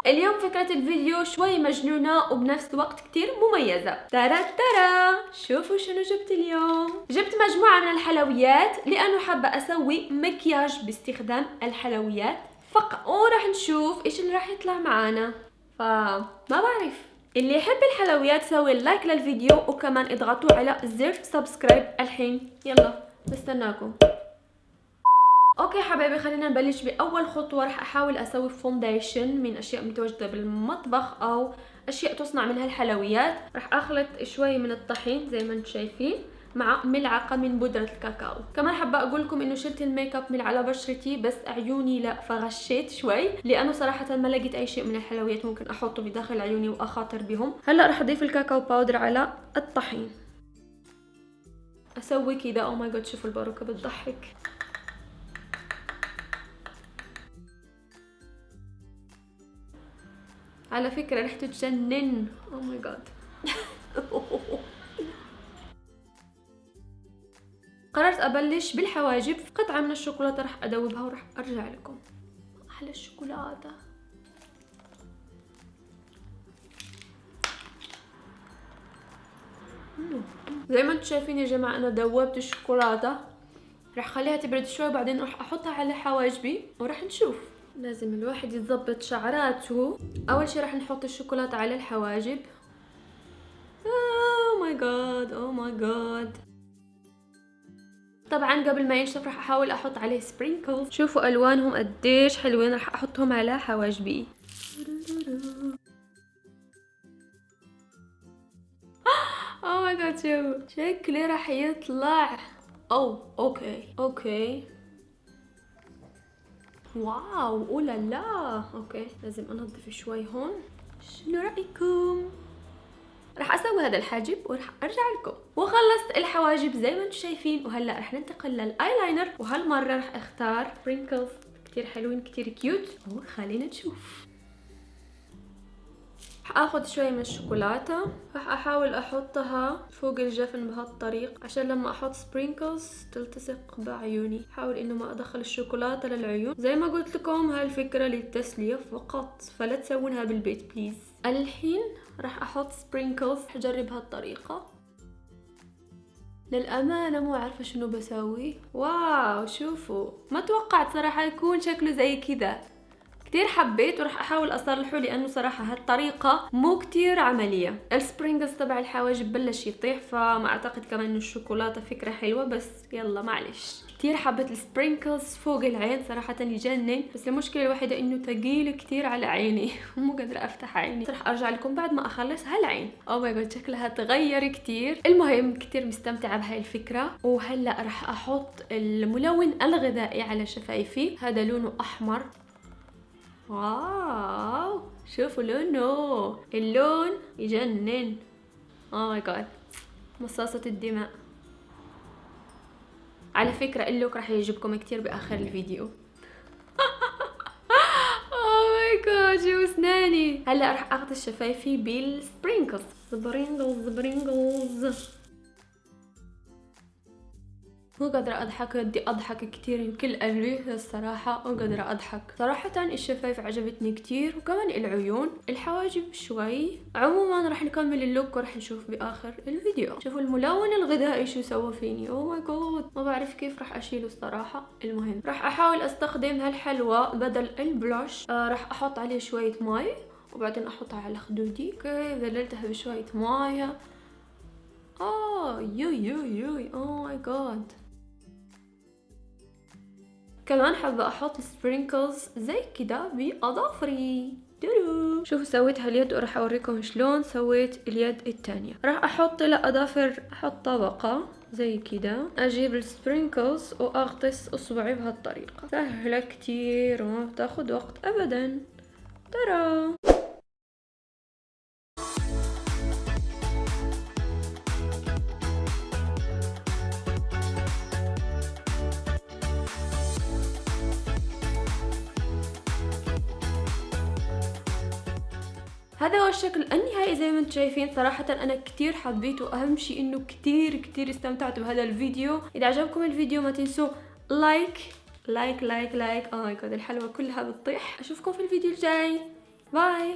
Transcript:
اليوم فكرة الفيديو شوي مجنونة وبنفس الوقت كتير مميزة. ترى شوفوا شنو جبت اليوم. جبت مجموعة من الحلويات لأنه حابة أسوي مكياج باستخدام الحلويات فقط، وراح نشوف إيش اللي راح يطلع معانا. فما بعرف، اللي يحب الحلويات سوي لايك للفيديو وكمان اضغطوا على زر سبسكرايب الحين. يلا بستناكم. اوكي حبايبي، خلينا نبلش باول خطوه. راح احاول اسوي فونديشن من اشياء متواجده بالمطبخ او اشياء تصنع منها الحلويات. راح اخلط شوي من الطحين زي ما انتم شايفين مع ملعقه من بودره الكاكاو. كمان حابه اقول لكم انه شلت الميك اب من على بشرتي بس عيوني لا، فغشيت شوي لانه صراحه ما لقيت اي شيء من الحلويات ممكن احطه بداخل عيوني واخاطر بهم. هلا راح اضيف الكاكاو باودر على الطحين. اسوي كذا. او ماي جاد، شوفوا الباروكه بتضحك. على فكرة ريحته تجنن. او ماي جاد. قررت ابلش بالحواجب. قطعة من الشوكولاتة راح ادوبها وراح ارجع لكم. احلى الشوكولاتة. زي ما انتم شايفين يا جماعة انا دوبت الشوكولاتة. راح اخليها تبرد شوي وبعدين راح احطها على حواجبي وراح نشوف. لازم الواحد يظبط شعراته. اول شي راح نحط الشوكولاتة على الحواجب. اوه ماي جاد، اوه ماي جاد. طبعا قبل ما ينشف راح احاول احط عليه سبرينكلز. شوفوا الوانهم قديش حلوين. راح احطهم على حواجبي. اوه ماي جاد، شوفوا شكله راح يطلع. اوكي واو، اولا لا. اوكي لازم انظف شوي هون. شنو رايكم؟ راح اسوي هذا الحاجب وراح ارجع لكم. وخلصت الحواجب زي ما انتم شايفين، وهلا راح ننتقل للايلاينر. وهالمره راح اختار سبرينكلز كتير حلوين كتير كيوت. وخلينا نشوف. راح اخذ شوي من الشوكولاته. راح احاول احطها فوق الجفن بهالطريق عشان لما احط سبرينكلز تلتصق بعيوني. حاول انه ما ادخل الشوكولاته للعيون. زي ما قلت لكم هالفكره للتسليه فقط، فلا تسوونها بالبيت بليز. الحين راح احط سبرينكلز. اجرب هالطريقه. للامانه مو عارفه شنو بسوي. واو شوفوا، ما توقعت صراحه يكون شكله زي كذا. كتير حبيت وراح احاول اصلحه لانه صراحه هالطريقه مو كتير عمليه. السبرينجلز تبع الحواجب بلش يطيح، فما اعتقد كمان انه الشوكولاته فكره حلوه، بس يلا معلش. كتير حبيت السبرينكلز فوق العين صراحه يجنن، بس المشكله الوحيده انه ثقيل كتير على عيني. ومو قادره افتح عيني. راح ارجع لكم بعد ما اخلص هالعين. او ماي جاد شكلها تغير كتير. المهم كتير مستمتعه بهاي الفكره. وهلا راح احط الملون الغذائي على شفايفي. هذا لونه احمر. واو شوفوا لونه، اللون يجنن. اوه ماي جاد، مصاصة الدماء. على فكرة اللوك راح يعجبكم كتير باخر الفيديو. اوه ماي جاد شو اسناني. هلا راح اخذ شفايفي بالسبرينكلز. سبرينكلز. مو قادرة أضحك، بدي أضحك كتير من كل قلبي الصراحة. مو قادرة أضحك صراحة. الشفايف عجبتني كتير وكمان العيون. الحواجب شوي. عموما راح نكمل اللوك وراح نشوف بآخر الفيديو. شوفوا الملون الغذائي شو سوى فيني. أوه ماي جاد، ما بعرف كيف راح أشيله الصراحة. المهم راح أحاول أستخدم هالحلوى بدل البلاش. راح أحط عليه شوية ماي وبعدين أحطها على خدودي. اوكي ذللتها بشوية مايه. يوي اوه ماي جاد. كمان حابة احط سبرينكلز زي كده باظافري. شوفوا سويت هاليد وراح اوريكم شلون سويت اليد الثانية. راح احط الاظافر، احط طبقة زي كده. اجيب السبرينكلز واغطس اصبعي بهالطريقة. سهلة كتير وما بتاخد وقت ابدا. ترى هذا هو الشكل النهائي زي ما انتم شايفين. صراحة انا كتير حبيته، واهم شيء انه كتير استمتعت بهذا الفيديو. اذا عجبكم الفيديو ما تنسوا لايك. اوه ماي جاد الحلوة كلها بتطيح. اشوفكم في الفيديو الجاي. باي.